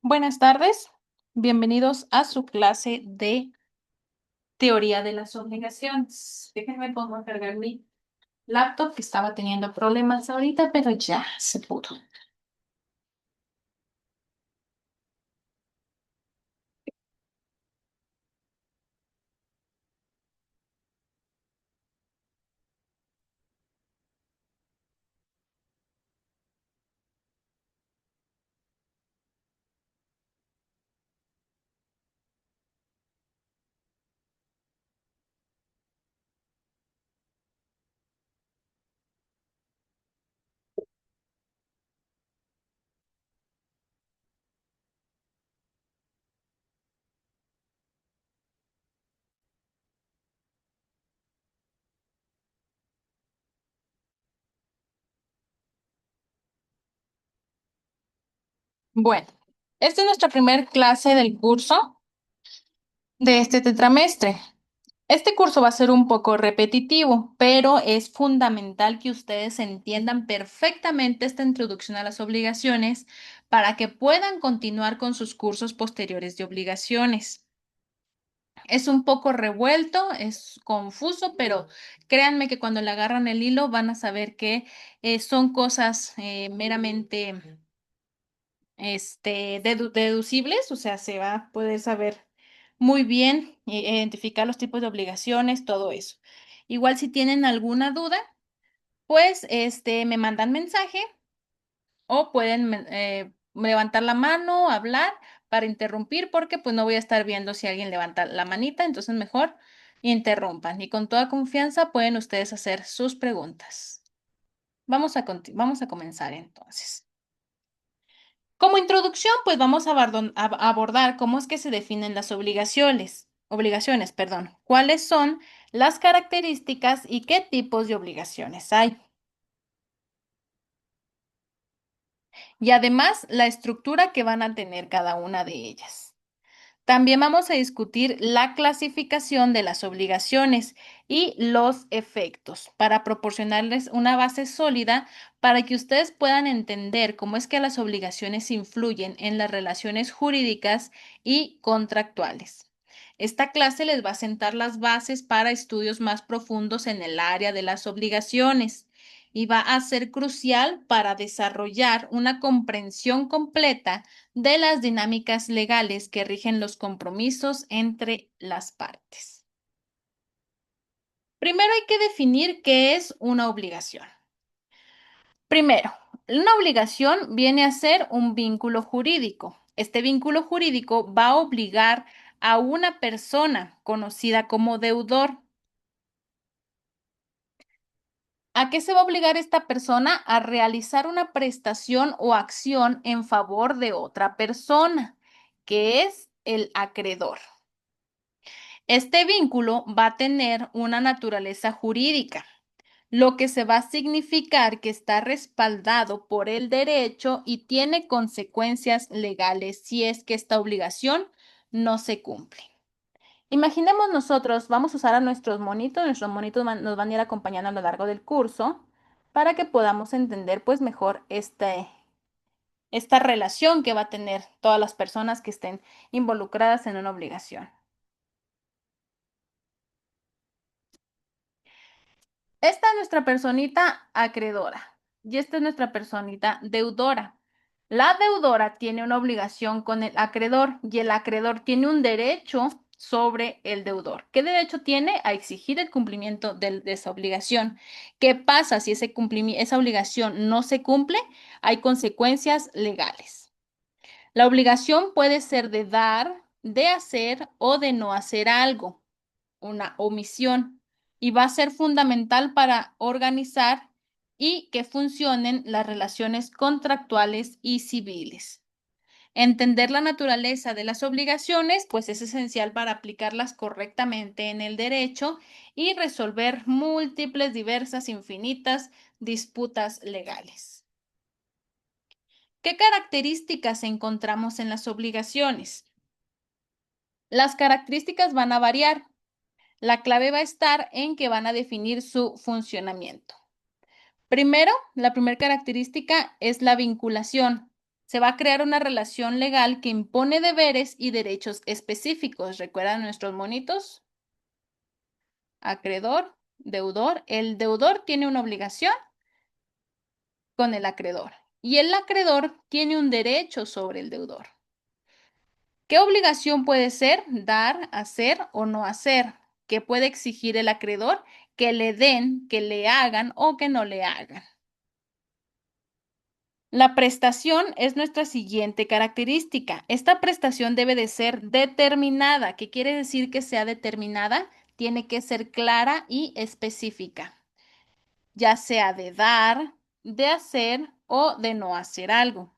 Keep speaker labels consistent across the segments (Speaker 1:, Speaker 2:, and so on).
Speaker 1: Buenas tardes, bienvenidos a su clase de teoría de las obligaciones. Déjenme pongo a cargar mi laptop que estaba teniendo problemas ahorita, pero ya se pudo. Bueno, esta es nuestra primer clase del curso de este tetramestre. Este curso va a ser un poco repetitivo, pero es fundamental que ustedes entiendan perfectamente esta introducción a las obligaciones para que puedan continuar con sus cursos posteriores de obligaciones. Es un poco revuelto, es confuso, pero créanme que cuando le agarran el hilo van a saber que son cosas meramente deducibles, o sea, se va a poder saber muy bien identificar los tipos de obligaciones, todo eso. Igual si tienen alguna duda, pues me mandan mensaje o pueden levantar la mano, hablar para interrumpir, porque pues no voy a estar viendo si alguien levanta la manita, entonces mejor interrumpan y con toda confianza pueden ustedes hacer sus preguntas. Vamos a comenzar entonces. Como introducción, pues vamos a abordar cómo es que se definen las obligaciones, perdón, cuáles son las características y qué tipos de obligaciones hay. Y además la estructura que van a tener cada una de ellas. También vamos a discutir la clasificación de las obligaciones y los efectos para proporcionarles una base sólida para que ustedes puedan entender cómo es que las obligaciones influyen en las relaciones jurídicas y contractuales. Esta clase les va a sentar las bases para estudios más profundos en el área de las obligaciones y va a ser crucial para desarrollar una comprensión completa de las dinámicas legales que rigen los compromisos entre las partes. Primero hay que definir qué es una obligación. Primero, una obligación viene a ser un vínculo jurídico. Este vínculo jurídico va a obligar a una persona conocida como deudor. ¿A qué se va a obligar esta persona? A realizar una prestación o acción en favor de otra persona, que es el acreedor. Este vínculo va a tener una naturaleza jurídica, lo que se va a significar que está respaldado por el derecho y tiene consecuencias legales si es que esta obligación no se cumple. Imaginemos nosotros, vamos a usar a nuestros monitos nos van a ir acompañando a lo largo del curso para que podamos entender pues mejor esta relación que va a tener todas las personas que estén involucradas en una obligación. Esta es nuestra personita acreedora y esta es nuestra personita deudora. La deudora tiene una obligación con el acreedor y el acreedor tiene un derecho sobre el deudor. ¿Qué derecho tiene? A exigir el cumplimiento de esa obligación. ¿Qué pasa si esa obligación no se cumple? Hay consecuencias legales. La obligación puede ser de dar, de hacer o de no hacer algo, una omisión, y va a ser fundamental para organizar y que funcionen las relaciones contractuales y civiles. Entender la naturaleza de las obligaciones, pues es esencial para aplicarlas correctamente en el derecho y resolver múltiples, diversas, infinitas disputas legales. ¿Qué características encontramos en las obligaciones? Las características van a variar. La clave va a estar en que van a definir su funcionamiento. Primero, la primera característica es la vinculación. Se va a crear una relación legal que impone deberes y derechos específicos. ¿Recuerdan nuestros monitos? Acreedor, deudor. El deudor tiene una obligación con el acreedor y el acreedor tiene un derecho sobre el deudor. ¿Qué obligación puede ser dar, hacer o no hacer? ¿Qué puede exigir el acreedor? Que le den, que le hagan o que no le hagan. La prestación es nuestra siguiente característica. Esta prestación debe de ser determinada. ¿Qué quiere decir que sea determinada? Tiene que ser clara y específica, ya sea de dar, de hacer o de no hacer algo.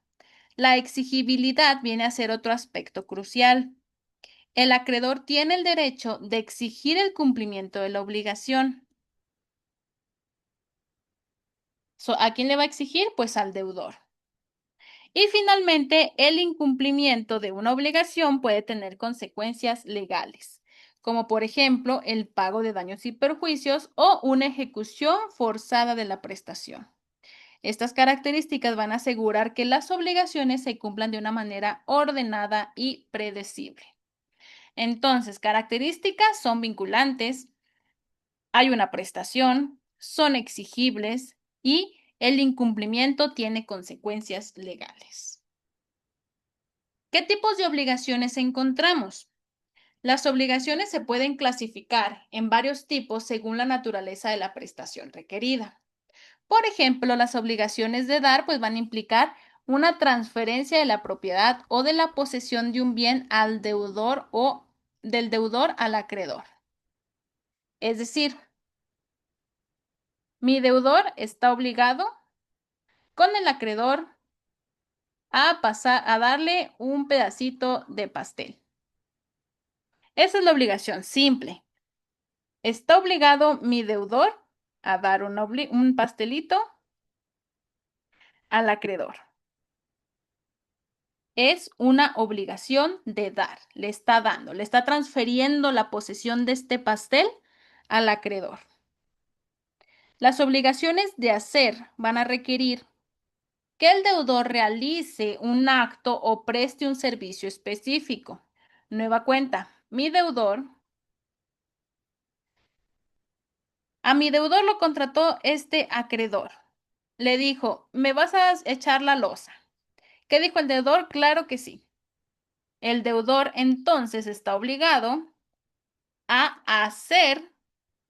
Speaker 1: La exigibilidad viene a ser otro aspecto crucial. El acreedor tiene el derecho de exigir el cumplimiento de la obligación. ¿A quién le va a exigir? Pues al deudor. Y finalmente, el incumplimiento de una obligación puede tener consecuencias legales, como por ejemplo el pago de daños y perjuicios o una ejecución forzada de la prestación. Estas características van a asegurar que las obligaciones se cumplan de una manera ordenada y predecible. Entonces, características son vinculantes, hay una prestación, son exigibles y el incumplimiento tiene consecuencias legales. ¿Qué tipos de obligaciones encontramos? Las obligaciones se pueden clasificar en varios tipos según la naturaleza de la prestación requerida. Por ejemplo, las obligaciones de dar pues van a implicar una transferencia de la propiedad o de la posesión de un bien al deudor o del deudor al acreedor. Es decir, mi deudor está obligado con el acreedor a darle un pedacito de pastel. Esa es la obligación simple. Está obligado mi deudor a dar un pastelito al acreedor. Es una obligación de dar. Le está dando, le está transfiriendo la posesión de este pastel al acreedor. Las obligaciones de hacer van a requerir que el deudor realice un acto o preste un servicio específico. Nueva cuenta. A mi deudor lo contrató este acreedor. Le dijo, ¿me vas a echar la loza? ¿Qué dijo el deudor? Claro que sí. El deudor entonces está obligado a hacer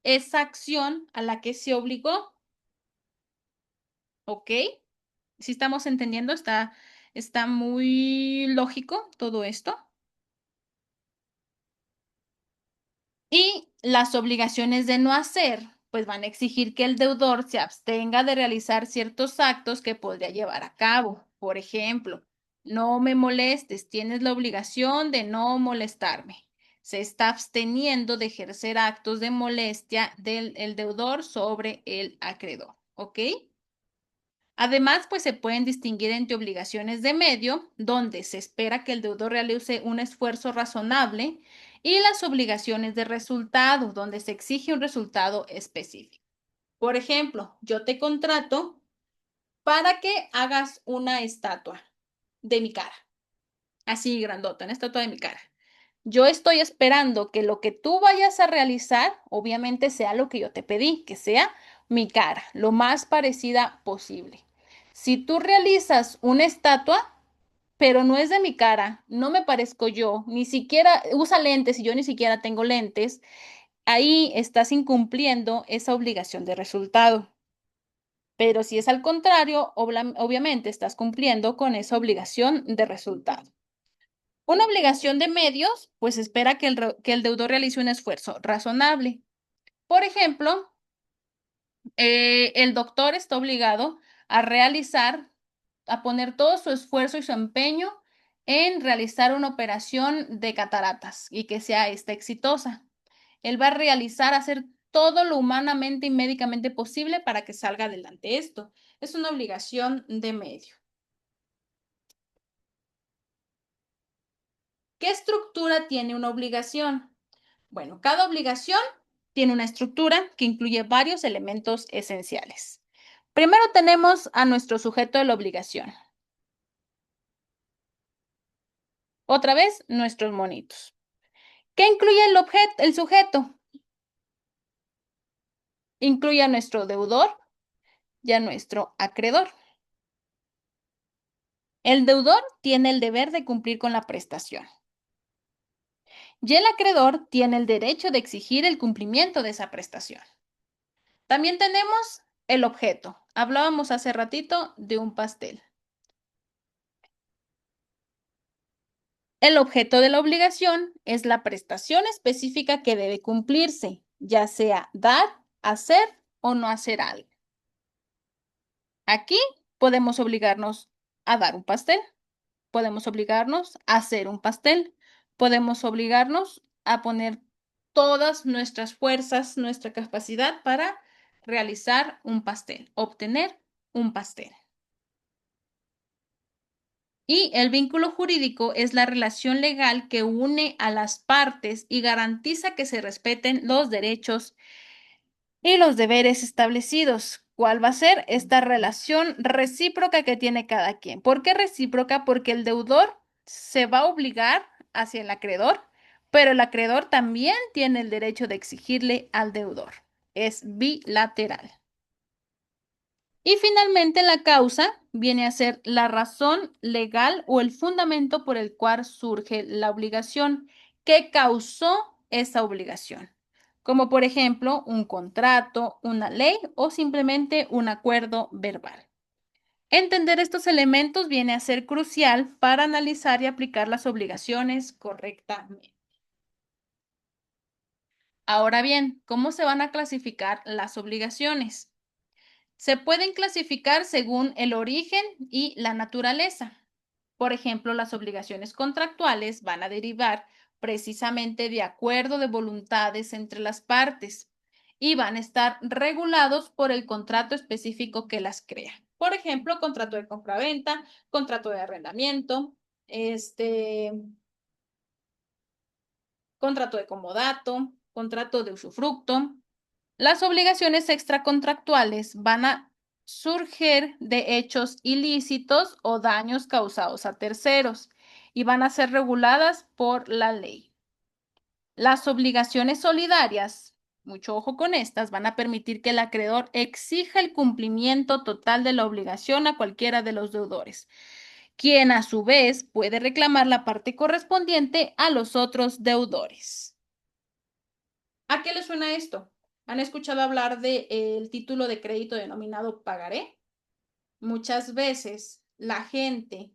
Speaker 1: esa acción a la que se obligó. ¿Ok? Si estamos entendiendo, está muy lógico todo esto. Y las obligaciones de no hacer, pues van a exigir que el deudor se abstenga de realizar ciertos actos que podría llevar a cabo. Por ejemplo, no me molestes, tienes la obligación de no molestarme. Se está absteniendo de ejercer actos de molestia del el deudor sobre el acreedor. ¿Ok? Además, pues se pueden distinguir entre obligaciones de medio, donde se espera que el deudor realice un esfuerzo razonable, y las obligaciones de resultado, donde se exige un resultado específico. Por ejemplo, yo te contrato para que hagas una estatua de mi cara, así grandota, una estatua de mi cara. Yo estoy esperando que lo que tú vayas a realizar, obviamente, sea lo que yo te pedí, que sea mi cara, lo más parecida posible. Si tú realizas una estatua, pero no es de mi cara, no me parezco yo, ni siquiera usa lentes y yo ni siquiera tengo lentes, ahí estás incumpliendo esa obligación de resultado. Pero si es al contrario, obviamente estás cumpliendo con esa obligación de resultado. Una obligación de medios, pues espera que el deudor realice un esfuerzo razonable. Por ejemplo, el doctor está obligado a a poner todo su esfuerzo y su empeño en realizar una operación de cataratas y que sea esta exitosa. Él va a hacer todo lo humanamente y médicamente posible para que salga adelante esto. Es una obligación de medio. ¿Qué estructura tiene una obligación? Bueno, cada obligación tiene una estructura que incluye varios elementos esenciales. Primero tenemos a nuestro sujeto de la obligación. Otra vez, nuestros monitos. ¿Qué incluye el sujeto? Incluye a nuestro deudor y a nuestro acreedor. El deudor tiene el deber de cumplir con la prestación y el acreedor tiene el derecho de exigir el cumplimiento de esa prestación. También tenemos el objeto. Hablábamos hace ratito de un pastel. El objeto de la obligación es la prestación específica que debe cumplirse, ya sea dar, hacer o no hacer algo. Aquí podemos obligarnos a dar un pastel, podemos obligarnos a hacer un pastel, podemos obligarnos a poner todas nuestras fuerzas, nuestra capacidad para realizar un pastel, obtener un pastel. Y el vínculo jurídico es la relación legal que une a las partes y garantiza que se respeten los derechos y los deberes establecidos. ¿Cuál va a ser esta relación recíproca que tiene cada quien? ¿Por qué recíproca? Porque el deudor se va a obligar hacia el acreedor, pero el acreedor también tiene el derecho de exigirle al deudor. Es bilateral. Y finalmente la causa viene a ser la razón legal o el fundamento por el cual surge la obligación. ¿Qué causó esa obligación? Como por ejemplo un contrato, una ley o simplemente un acuerdo verbal. Entender estos elementos viene a ser crucial para analizar y aplicar las obligaciones correctamente. Ahora bien, ¿cómo se van a clasificar las obligaciones? Se pueden clasificar según el origen y la naturaleza. Por ejemplo, las obligaciones contractuales van a derivar precisamente de acuerdo de voluntades entre las partes y van a estar regulados por el contrato específico que las crea. Por ejemplo, contrato de compraventa, contrato de arrendamiento, este, contrato de comodato, contrato de usufructo. Las obligaciones extracontractuales van a surgir de hechos ilícitos o daños causados a terceros y van a ser reguladas por la ley. Las obligaciones solidarias, mucho ojo con estas, van a permitir que el acreedor exija el cumplimiento total de la obligación a cualquiera de los deudores, quien a su vez puede reclamar la parte correspondiente a los otros deudores. ¿A qué le suena esto? ¿Han escuchado hablar del título de crédito denominado pagaré? Muchas veces la gente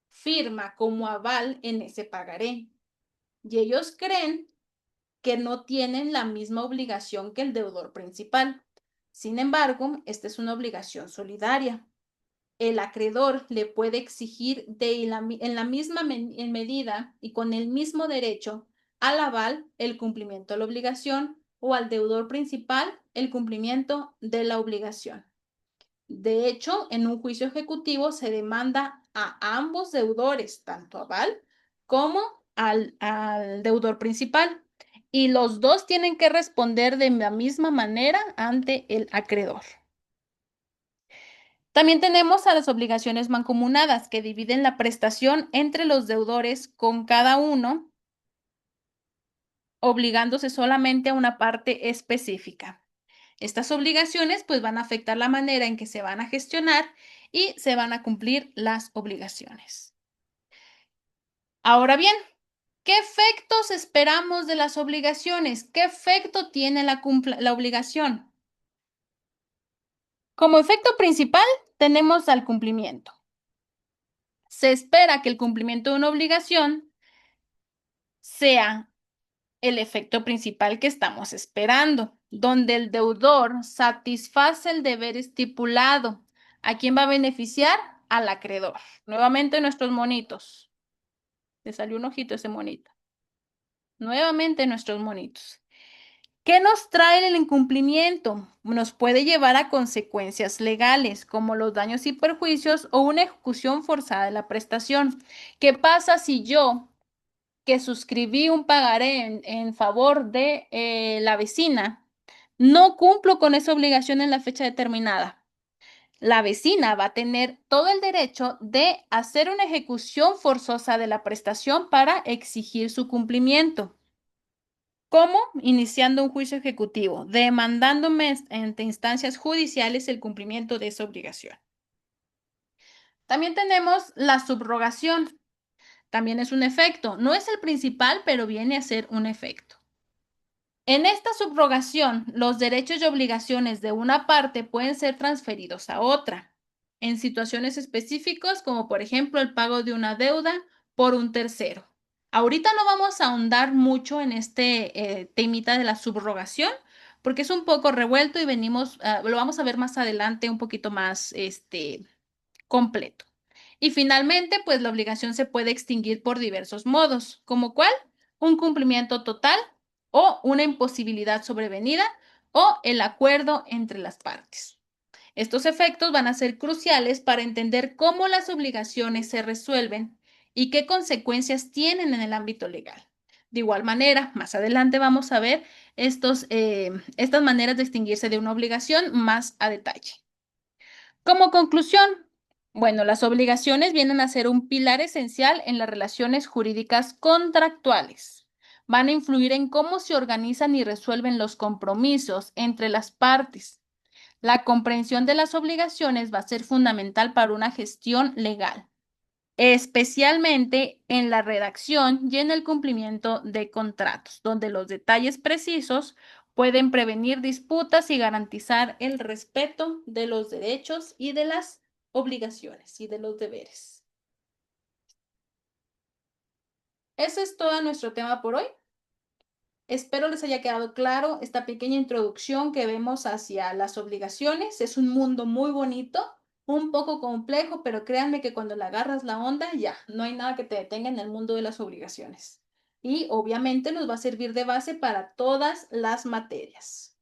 Speaker 1: firma como aval en ese pagaré y ellos creen que no tienen la misma obligación que el deudor principal. Sin embargo, esta es una obligación solidaria. El acreedor le puede exigir en la misma medida y con el mismo derecho al aval el cumplimiento de la obligación o al deudor principal el cumplimiento de la obligación. De hecho, en un juicio ejecutivo se demanda a ambos deudores, tanto aval como al deudor principal, y los dos tienen que responder de la misma manera ante el acreedor. También tenemos a las obligaciones mancomunadas, que dividen la prestación entre los deudores con cada uno, obligándose solamente a una parte específica. Estas obligaciones pues van a afectar la manera en que se van a gestionar y se van a cumplir las obligaciones. Ahora bien, ¿qué efectos esperamos de las obligaciones? ¿Qué efecto tiene la obligación? Como efecto principal tenemos al cumplimiento. Se espera que el cumplimiento de una obligación sea el efecto principal que estamos esperando, donde el deudor satisface el deber estipulado. ¿A quién va a beneficiar? Al acreedor. Nuevamente nuestros monitos. Le salió un ojito a ese monito. Nuevamente nuestros monitos. ¿Qué nos trae el incumplimiento? Nos puede llevar a consecuencias legales, como los daños y perjuicios o una ejecución forzada de la prestación. ¿Qué pasa si yo, que suscribí un pagaré en favor de la vecina, no cumplo con esa obligación en la fecha determinada? La vecina va a tener todo el derecho de hacer una ejecución forzosa de la prestación para exigir su cumplimiento. ¿Cómo? Iniciando un juicio ejecutivo, demandándome ante instancias judiciales el cumplimiento de esa obligación. También tenemos la subrogación. También es un efecto. No es el principal, pero viene a ser un efecto. En esta subrogación, los derechos y obligaciones de una parte pueden ser transferidos a otra, en situaciones específicas como por ejemplo el pago de una deuda por un tercero. Ahorita no vamos a ahondar mucho en este temita de la subrogación porque es un poco revuelto y lo vamos a ver más adelante un poquito más completo. Y finalmente, pues la obligación se puede extinguir por diversos modos, como cuál, un cumplimiento total o una imposibilidad sobrevenida o el acuerdo entre las partes. Estos efectos van a ser cruciales para entender cómo las obligaciones se resuelven y qué consecuencias tienen en el ámbito legal. De igual manera, más adelante vamos a ver estas maneras de extinguirse de una obligación más a detalle. Como conclusión, bueno, las obligaciones vienen a ser un pilar esencial en las relaciones jurídicas contractuales. Van a influir en cómo se organizan y resuelven los compromisos entre las partes. La comprensión de las obligaciones va a ser fundamental para una gestión legal, especialmente en la redacción y en el cumplimiento de contratos, donde los detalles precisos pueden prevenir disputas y garantizar el respeto de los derechos y de las obligaciones y de los deberes. Ese es todo nuestro tema por hoy. Espero les haya quedado claro esta pequeña introducción que vemos hacia las obligaciones. Es un mundo muy bonito, un poco complejo, pero créanme que cuando le agarras la onda, ya, no hay nada que te detenga en el mundo de las obligaciones. Y obviamente nos va a servir de base para todas las materias,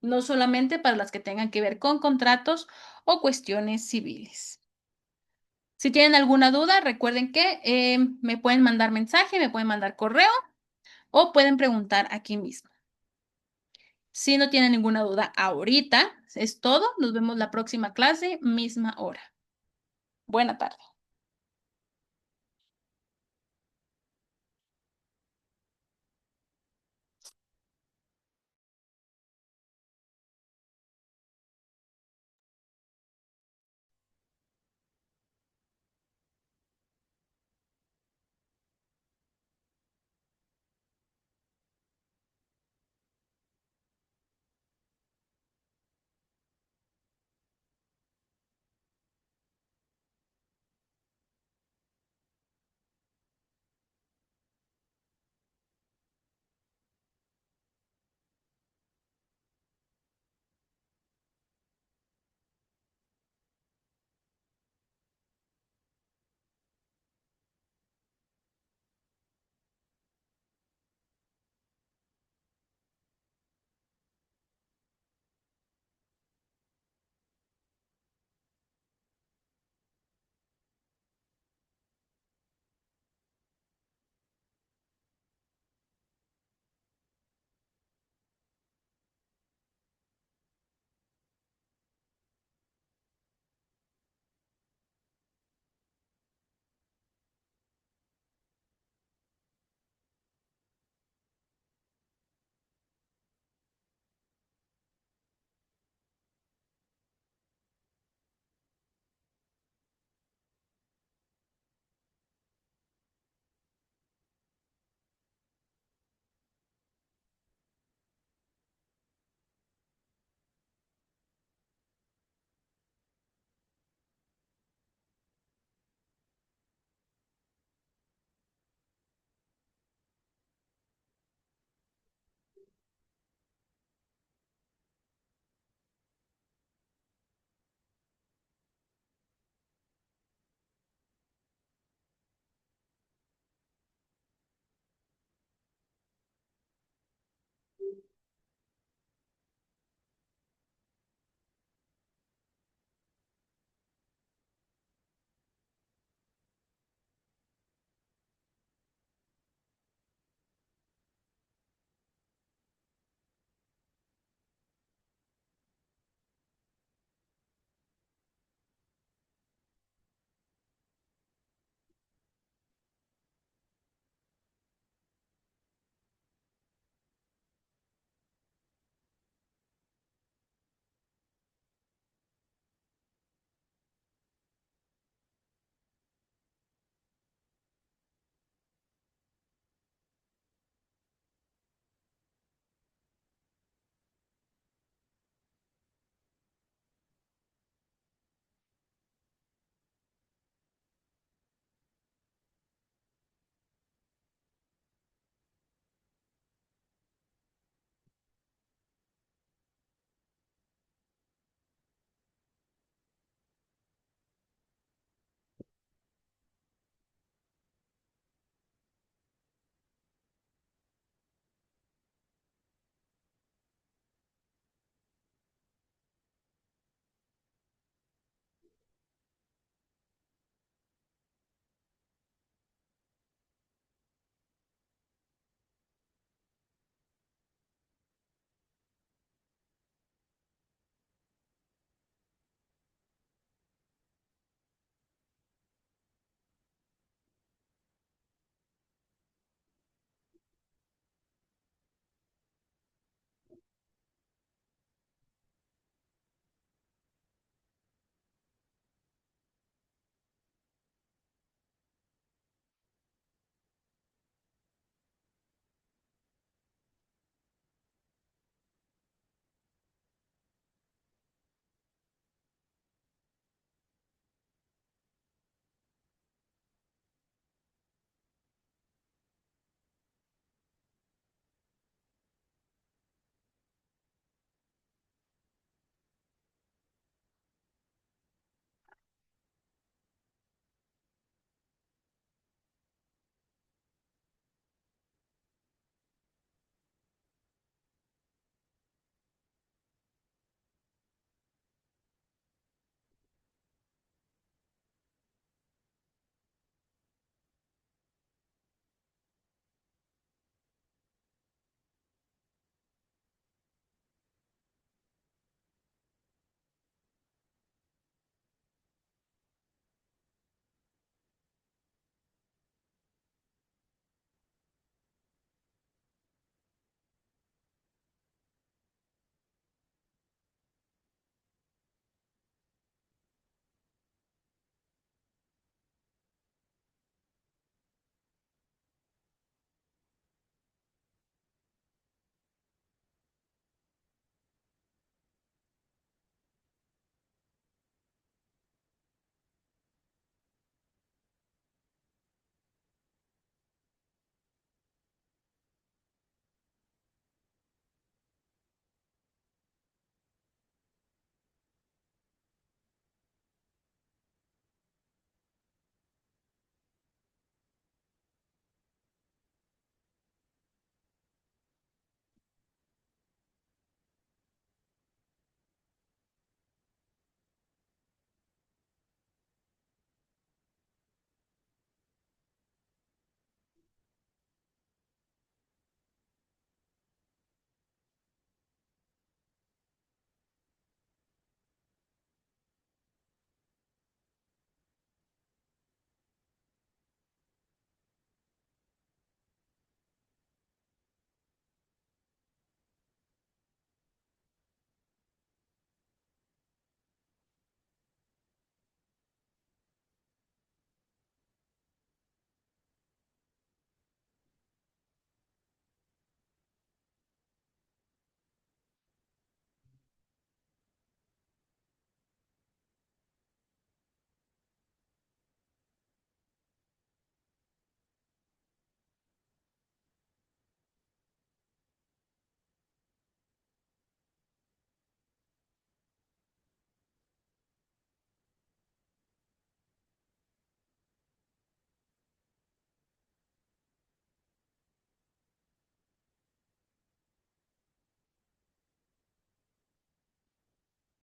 Speaker 1: no solamente para las que tengan que ver con contratos o cuestiones civiles. Si tienen alguna duda, recuerden que me pueden mandar mensaje, me pueden mandar correo o pueden preguntar aquí mismo. Si no tienen ninguna duda ahorita, es todo. Nos vemos la próxima clase, misma hora. Buena tarde.